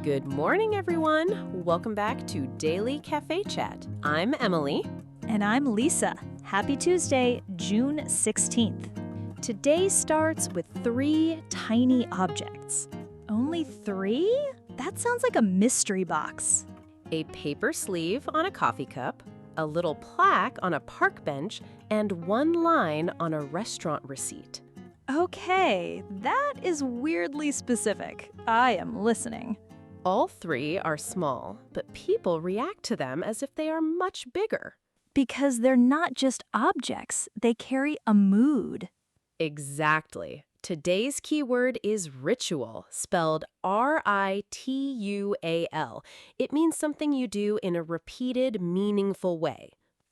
Good morning, everyone. Welcome back to Daily Cafe Chat. I'm Emily. And I'm Lisa. Happy Tuesday, June 16th. Today starts with 3 tiny objects. Only 3? That sounds like a mystery box. A paper sleeve on a coffee cup, a little plaque on a park bench, and 1 line on a restaurant receipt. Okay, that is weirdly specific. I am listening. All 3 are small, but people react to them as if they are much bigger. Because they're not just objects, they carry a mood. Exactly. Today's keyword is ritual, spelled R-I-T-U-A-L. It means something you do in a repeated, meaningful way.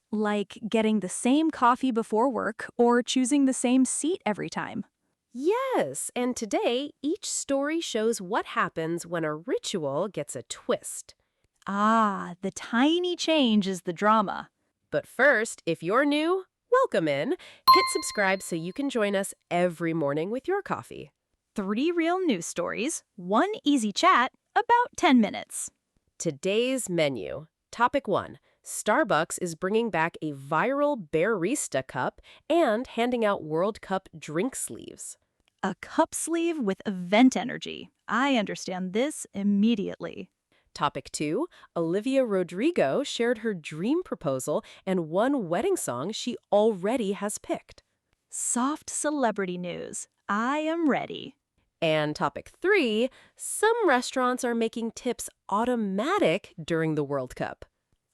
Like getting the same coffee before work or choosing the same seat every time. Yes, and today, each story shows what happens when a ritual gets a twist. Ah, the tiny change is the drama. But first, if you're new, welcome in. Hit subscribe so you can join us every morning with your coffee. 3 real news stories, 1 easy chat, about 10 minutes. Today's menu. Topic 1. Starbucks is bringing back a viral Bearista Cup and handing out World Cup drink sleeves. A cup sleeve with event energy. I understand this immediately. Topic 2. Olivia Rodrigo shared her dream proposal and 1 wedding song she already has picked. Soft celebrity news. I am ready. And topic 3. Some restaurants are making tips automatic during the World Cup.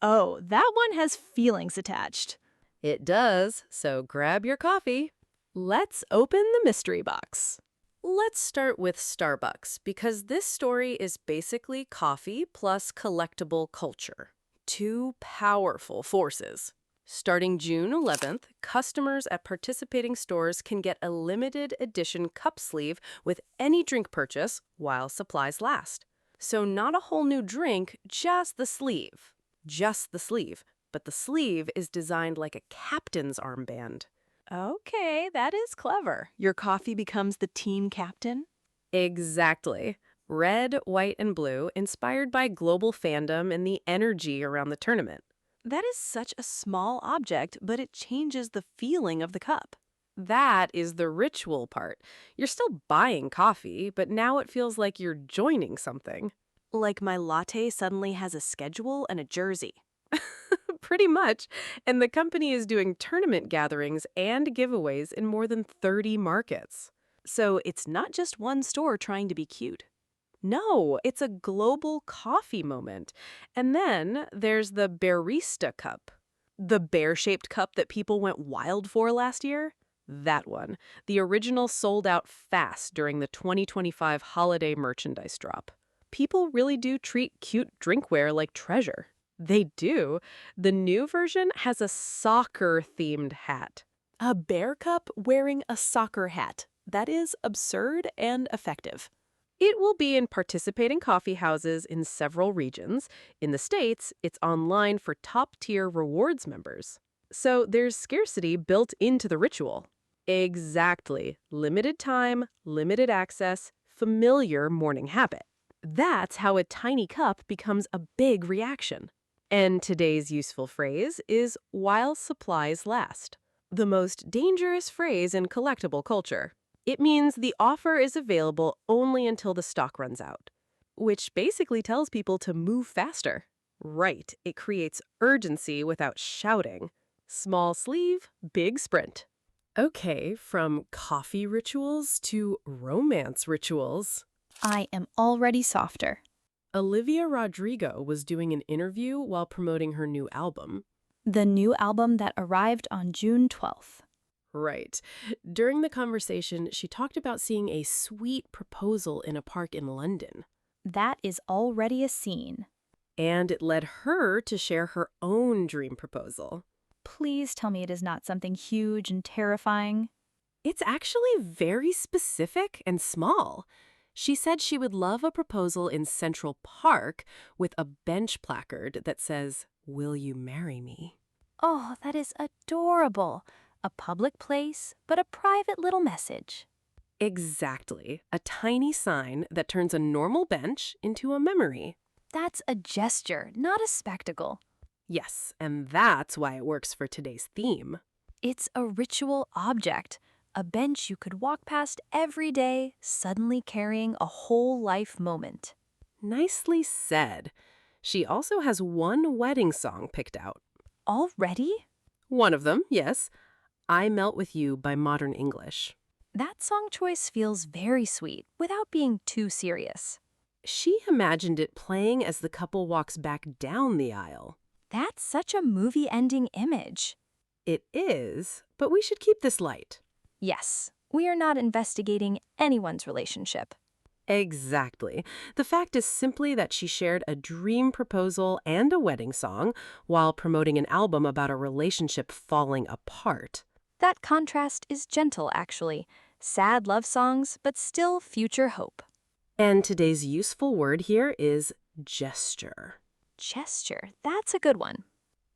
Oh, that one has feelings attached. It does, so grab your coffee. Let's open the mystery box. Let's start with Starbucks, because this story is basically coffee plus collectible culture. 2 powerful forces. Starting June 11th, customers at participating stores can get a limited edition cup sleeve with any drink purchase while supplies last. So not a whole new drink, just the sleeve. Just the sleeve, but the sleeve is designed like a captain's armband. Okay, that is clever. Your coffee becomes the team captain? Exactly. Red, white, and blue, inspired by global fandom and the energy around the tournament. That is such a small object, but it changes the feeling of the cup. That is the ritual part. You're still buying coffee, but now it feels like you're joining something. Like my latte suddenly has a schedule and a jersey. Pretty much. And the company is doing tournament gatherings and giveaways in more than 30 markets. So it's not just one store trying to be cute. No, it's a global coffee moment. And then there's the Bearista Cup. The bear-shaped cup that people went wild for last year? That one. The original sold out fast during the 2025 holiday merchandise drop. People really do treat cute drinkware like treasure. They do. The new version has a soccer-themed hat. A bear cup wearing a soccer hat. That is absurd and effective. It will be in participating coffee houses in several regions. In the States, it's online for top-tier rewards members. So there's scarcity built into the ritual. Exactly. Limited time, limited access, familiar morning habit. That's how a tiny cup becomes a big reaction. And today's useful phrase is while supplies last. The most dangerous phrase in collectible culture. It means the offer is available only until the stock runs out, which basically tells people to move faster. Right, it creates urgency without shouting. Small sleeve, big sprint. Okay, from coffee rituals to romance rituals. I am already softer. Olivia Rodrigo was doing an interview while promoting her new album. The new album that arrived on June 12th. Right. During the conversation, she talked about seeing a sweet proposal in a park in London. That is already a scene. And it led her to share her own dream proposal. Please tell me it is not something huge and terrifying. It's actually very specific and small. She said she would love a proposal in Central Park with a bench placard that says, "Will you marry me?" Oh, that is adorable. A public place, but a private little message. Exactly. A tiny sign that turns a normal bench into a memory. That's a gesture, not a spectacle. Yes, and that's why it works for today's theme. It's a ritual object, a bench you could walk past every day, suddenly carrying a whole life moment. Nicely said. She also has one wedding song picked out. Already? One of them, yes. I Melt With You by Modern English. That song choice feels very sweet, without being too serious. She imagined it playing as the couple walks back down the aisle. That's such a movie-ending image. It is, but we should keep this light. Yes, we are not investigating anyone's relationship. Exactly. The fact is simply that she shared a dream proposal and a wedding song while promoting an album about a relationship falling apart. That contrast is gentle, actually. Sad love songs, but still future hope. And today's useful word here is gesture. Gesture, that's a good one.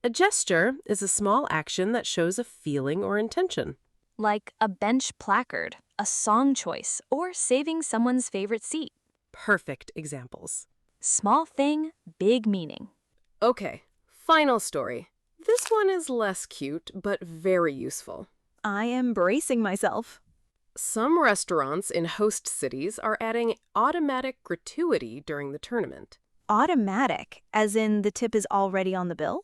A gesture is a small action that shows a feeling or intention. Like a bench placard, a song choice, or saving someone's favorite seat. Perfect examples. Small thing, big meaning. Okay, final story. This one is less cute, but very useful. I am bracing myself. Some restaurants in host cities are adding automatic gratuity during the tournament. Automatic, as in the tip is already on the bill?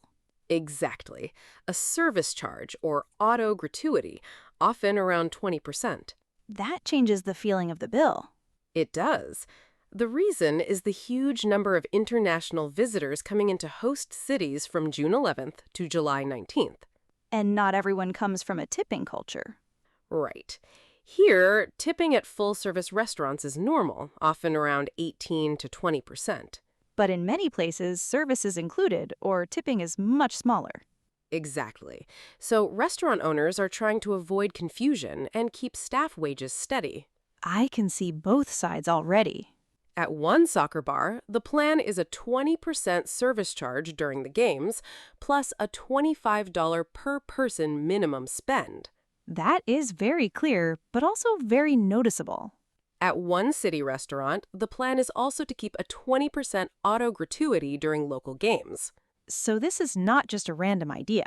Exactly. A service charge or auto gratuity, often around 20%. That changes the feeling of the bill. It does. The reason is the huge number of international visitors coming into host cities from June 11th to July 19th. And not everyone comes from a tipping culture. Right. Here, tipping at full-service restaurants is normal, often around 18 to 20%. But in many places, service is included, or tipping is much smaller. Exactly. So restaurant owners are trying to avoid confusion and keep staff wages steady. I can see both sides already. At one soccer bar, the plan is a 20% service charge during the games, plus a $25 per person minimum spend. That is very clear, but also very noticeable. At one city restaurant, the plan is also to keep a 20% auto gratuity during local games. So this is not just a random idea.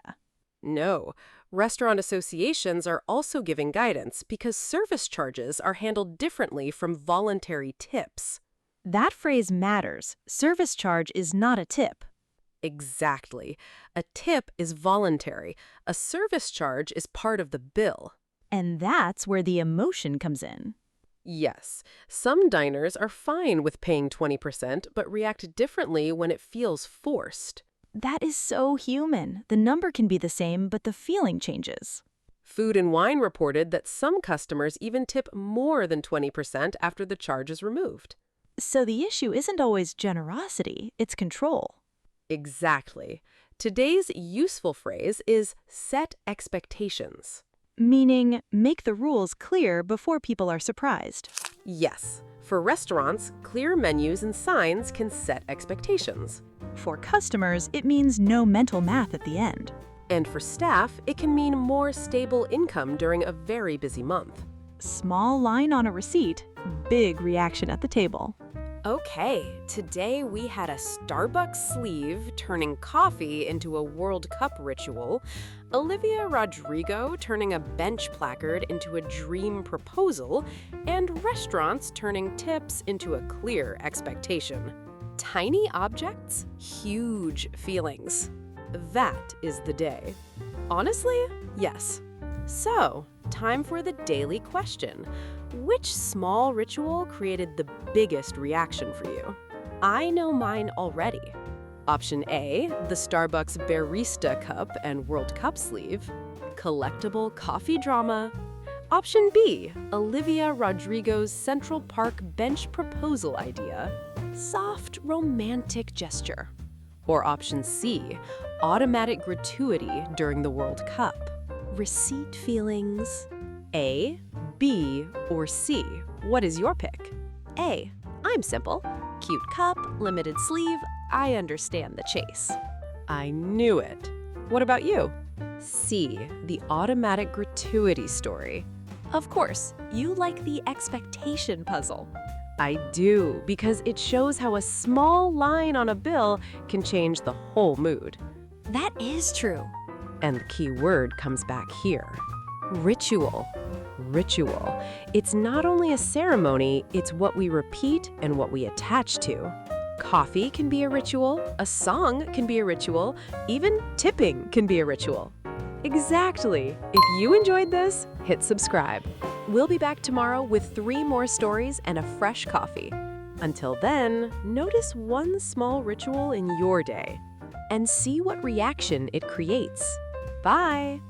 No, restaurant associations are also giving guidance because service charges are handled differently from voluntary tips. That phrase matters. Service charge is not a tip. Exactly. A tip is voluntary. A service charge is part of the bill. And that's where the emotion comes in. Yes, some diners are fine with paying 20% but react differently when it feels forced. That is so human. The number can be the same, but the feeling changes. Food and Wine reported that some customers even tip more than 20% after the charge is removed. So the issue isn't always generosity, it's control. Exactly. Today's useful phrase is set expectations. Meaning, make the rules clear before people are surprised. Yes. For restaurants, clear menus and signs can set expectations. For customers, it means no mental math at the end. And for staff, it can mean more stable income during a very busy month. Small line on a receipt, big reaction at the table. Okay, today we had a Starbucks sleeve turning coffee into a World Cup ritual, Olivia Rodrigo turning a bench placard into a dream proposal, and restaurants turning tips into a clear expectation. Tiny objects, huge feelings. That is the day. Honestly, yes. So, time for the daily question. Which small ritual created the biggest reaction for you? I know mine already. Option A, the Starbucks Bearista Cup and World Cup sleeve. Collectible coffee drama. Option B, Olivia Rodrigo's Central Park bench proposal idea. Soft, romantic gesture. Or option C, automatic gratuity during the World Cup. Receipt feelings. A, B, or C? What is your pick? A, I'm simple. Cute cup, limited sleeve, I understand the chase. I knew it. What about you? C, the automatic gratuity story. Of course, you like the expectation puzzle. I do, because it shows how a small line on a bill can change the whole mood. That is true. And the key word comes back here. Ritual. Ritual. It's not only a ceremony, it's what we repeat and what we attach to. Coffee can be a ritual, a song can be a ritual, even tipping can be a ritual. Exactly. If you enjoyed this, hit subscribe. We'll be back tomorrow with 3 more stories and a fresh coffee. Until then, notice one small ritual in your day and see what reaction it creates. Bye!